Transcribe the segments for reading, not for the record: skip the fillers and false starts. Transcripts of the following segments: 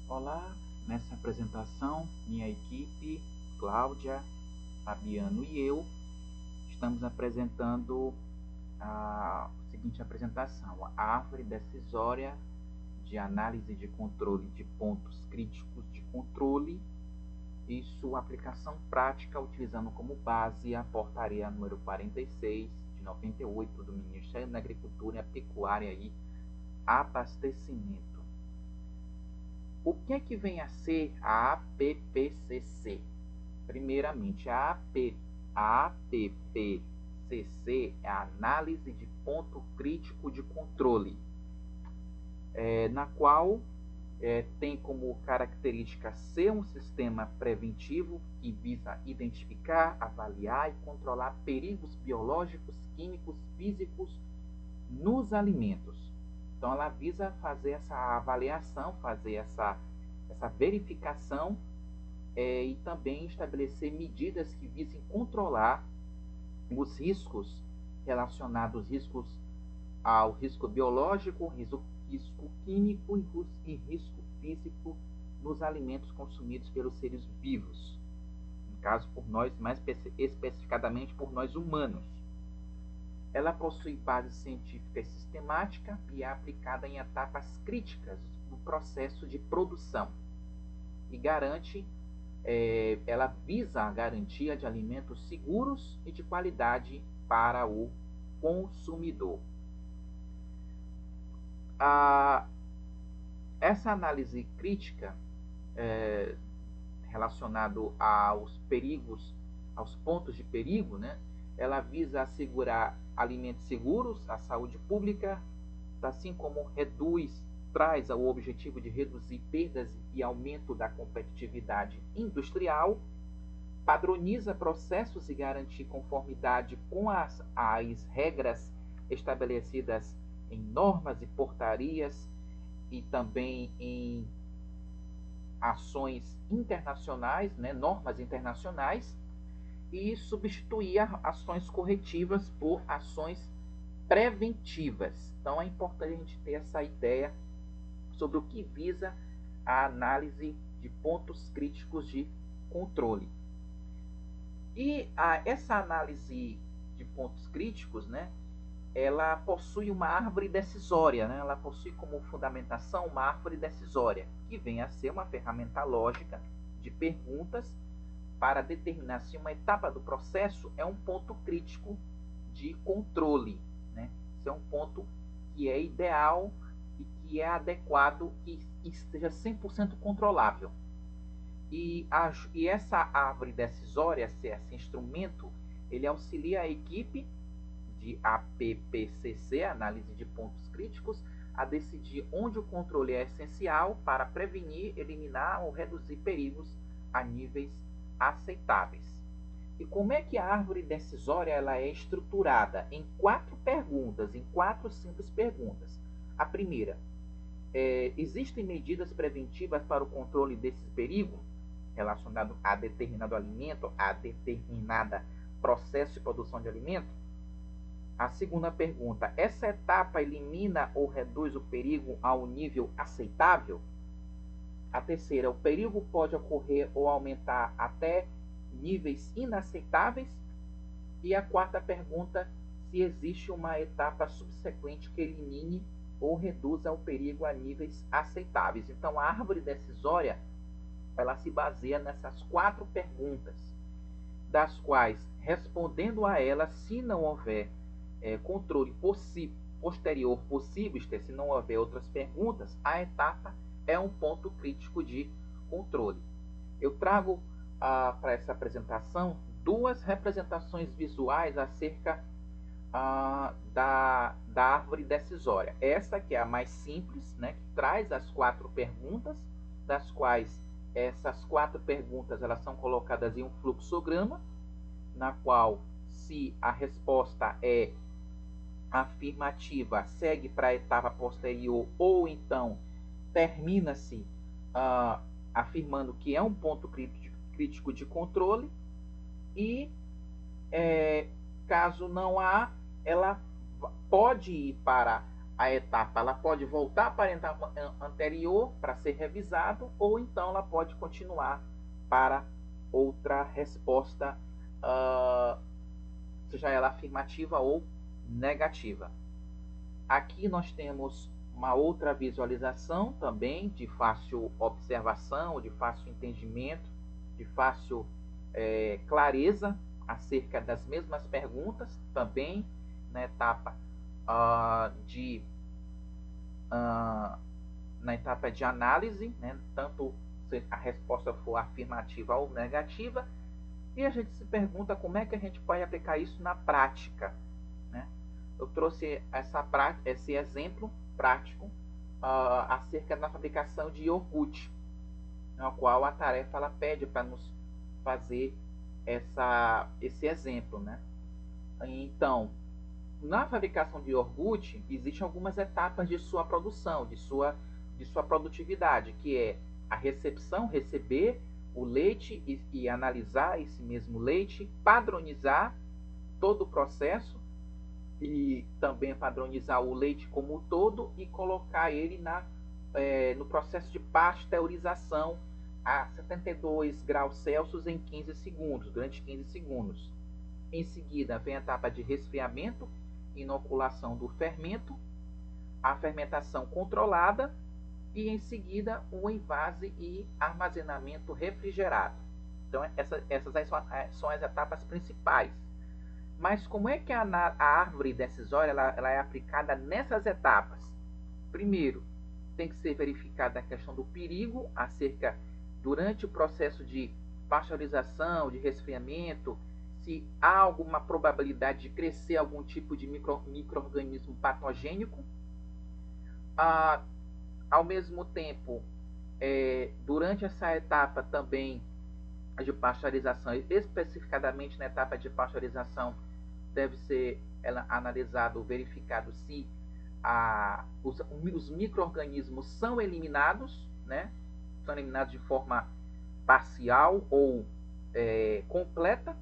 Olá, nessa apresentação, minha equipe, Cláudia, Fabiano e eu, estamos apresentando a seguinte apresentação: a árvore decisória de análise de controle de pontos críticos de controle e sua aplicação prática utilizando como base a portaria número 46 de 98 do Ministério da Agricultura, Pecuária e Abastecimento. O que é que vem a ser a APPCC? Primeiramente, a APPCC é a análise de ponto crítico de controle, na qual tem como característica ser um sistema preventivo que visa identificar, avaliar e controlar perigos biológicos, químicos, físicos nos alimentos. Então, ela visa fazer essa avaliação, fazer essa verificação e também estabelecer medidas que visem controlar os riscos relacionados ao risco biológico, risco químico e risco físico nos alimentos consumidos pelos seres vivos. No caso, por nós, mais especificadamente por nós humanos. Ela possui base científica e sistemática e é aplicada em etapas críticas do processo de produção e ela visa a garantia de alimentos seguros e de qualidade para o consumidor. Essa análise crítica relacionado aos perigos, aos pontos de perigo, né? Ela visa assegurar alimentos seguros, a saúde pública, assim como traz o objetivo de reduzir perdas e aumento da competitividade industrial, padroniza processos e garantir conformidade com as regras estabelecidas em normas e portarias e também em ações internacionais, né, normas internacionais, e substituir ações corretivas por ações preventivas. Então é importante a gente ter essa ideia sobre o que visa a análise de pontos críticos de controle. E essa análise de pontos críticos, né, ela possui uma árvore decisória, né? Ela possui como fundamentação uma árvore decisória, que vem a ser uma ferramenta lógica de perguntas para determinar se uma etapa do processo é um ponto crítico de controle, né? Esse é um ponto que é ideal e que é adequado e esteja 100% controlável. E essa árvore decisória, esse instrumento, ele auxilia a equipe de APPCC, análise de pontos críticos, a decidir onde o controle é essencial para prevenir, eliminar ou reduzir perigos a níveis aceitáveis. E como é que a árvore decisória ela é estruturada? Em 4 perguntas, em 4 simples perguntas. A primeira, existem medidas preventivas para o controle desses perigos relacionado a determinado alimento, a determinada processo de produção de alimento? A segunda pergunta, essa etapa elimina ou reduz o perigo a um nível aceitável? A terceira, o perigo pode ocorrer ou aumentar até níveis inaceitáveis? E a quarta pergunta, se existe uma etapa subsequente que elimine ou reduza o perigo a níveis aceitáveis. Então, a árvore decisória, ela se baseia nessas 4 perguntas, das quais, respondendo a elas, se não houver controle posterior possível, se não houver outras perguntas, a etapa é um ponto crítico de controle. Eu trago para essa apresentação 2 representações visuais acerca da árvore decisória. Essa que é a mais simples, né, que traz as 4 perguntas, das quais essas 4 perguntas elas são colocadas em um fluxograma, na qual, se a resposta é afirmativa, segue para a etapa posterior, ou então termina-se afirmando que é um ponto crítico de controle, e caso não há, ela pode ir para a etapa ela pode voltar para a etapa anterior para ser revisado, ou então ela pode continuar para outra resposta, seja ela afirmativa ou negativa. Aqui nós temos uma outra visualização também de fácil observação, de fácil entendimento, de fácil clareza acerca das mesmas perguntas, também na etapa na etapa de análise, né? Tanto se a resposta for afirmativa ou negativa, e a gente se pergunta como é que a gente pode aplicar isso na prática, né? Eu trouxe esse exemplo prático acerca da fabricação de iogurte, na qual a tarefa ela pede para nos fazer esse exemplo, né? Então, na fabricação de iogurte, existem algumas etapas de sua produção, de sua produtividade, que é a recepção, receber o leite e analisar esse mesmo leite, padronizar todo o processo e também padronizar o leite como um todo e colocar ele no processo de pasteurização a 72 graus Celsius em 15 segundos, durante 15 segundos. Em seguida, vem a etapa de resfriamento, inoculação do fermento, a fermentação controlada e, em seguida, o envase e armazenamento refrigerado. Então, essas aí são as etapas principais. Mas como é que a árvore decisória ela é aplicada nessas etapas? Primeiro, tem que ser verificada a questão do perigo durante o processo de pasteurização, de resfriamento, se há alguma probabilidade de crescer algum tipo de micro-organismo patogênico. Ao mesmo tempo, durante essa etapa também de pasteurização, especificadamente na etapa de pasteurização, deve ser analisado, verificado se os micro-organismos são eliminados, né? São eliminados de forma parcial ou completa.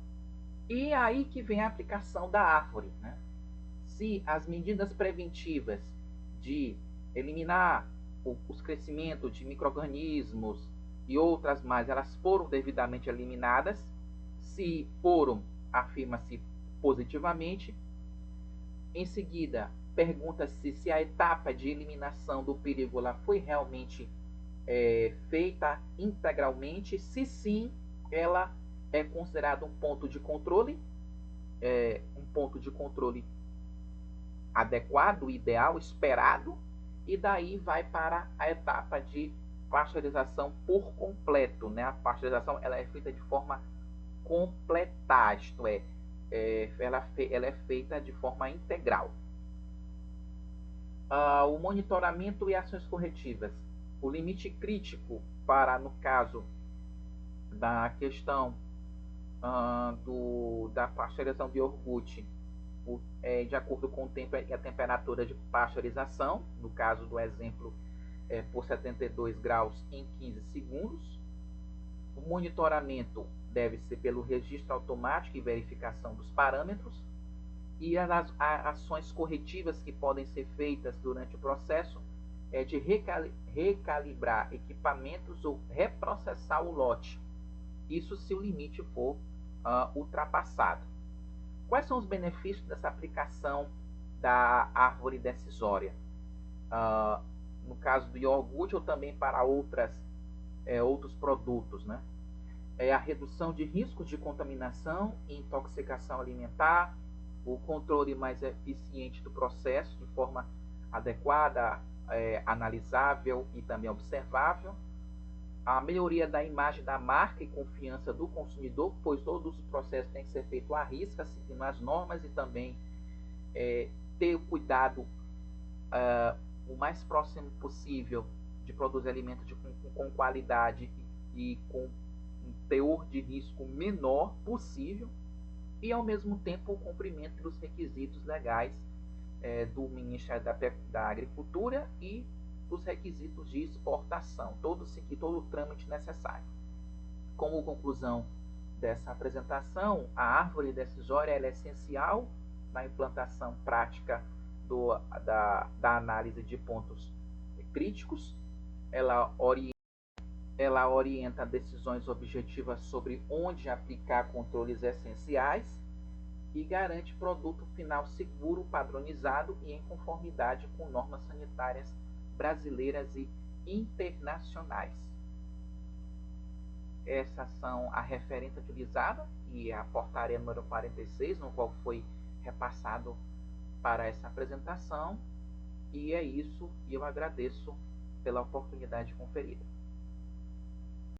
E aí que vem a aplicação da árvore, né? Se as medidas preventivas de eliminar os crescimentos de micro-organismos e outras mais, elas foram devidamente eliminadas, se foram, afirma-se positivamente. Em seguida, pergunta-se se a etapa de eliminação do perigo ela foi realmente feita integralmente. Se sim, ela é considerado um ponto de controle, adequado, ideal, esperado, e daí vai para a etapa de pasteurização por completo, né? A pasteurização ela é feita de forma completa, isto ela é feita de forma integral. O monitoramento e ações corretivas. O limite crítico para, no caso da questão da pasteurização de iogurte, de acordo com o tempo e a temperatura de pasteurização, no caso do exemplo, por 72 graus em 15 segundos. O monitoramento deve ser pelo registro automático e verificação dos parâmetros, e as ações corretivas que podem ser feitas durante o processo de recalibrar equipamentos ou reprocessar o lote. Isso se o limite for ultrapassado. Quais são os benefícios dessa aplicação da árvore decisória? No caso do iogurte ou também para outros produtos, né? A redução de riscos de contaminação e intoxicação alimentar, o controle mais eficiente do processo de forma adequada, analisável e também observável, a melhoria da imagem da marca e confiança do consumidor, pois todos os processos têm que ser feitos à risca, seguindo as normas, e também ter o cuidado o mais próximo possível de produzir alimentos com qualidade e com um teor de risco menor possível, e ao mesmo tempo o cumprimento dos requisitos legais do Ministério da Agricultura e dos requisitos de exportação, todo o trâmite necessário. Como conclusão dessa apresentação, a árvore decisória é essencial na implantação prática da análise de pontos críticos, ela orienta decisões objetivas sobre onde aplicar controles essenciais e garante produto final seguro, padronizado e em conformidade com normas sanitárias brasileiras e internacionais. Essas são a referência utilizada e a portaria número 46, no qual foi repassado para essa apresentação. E é isso, e eu agradeço pela oportunidade conferida.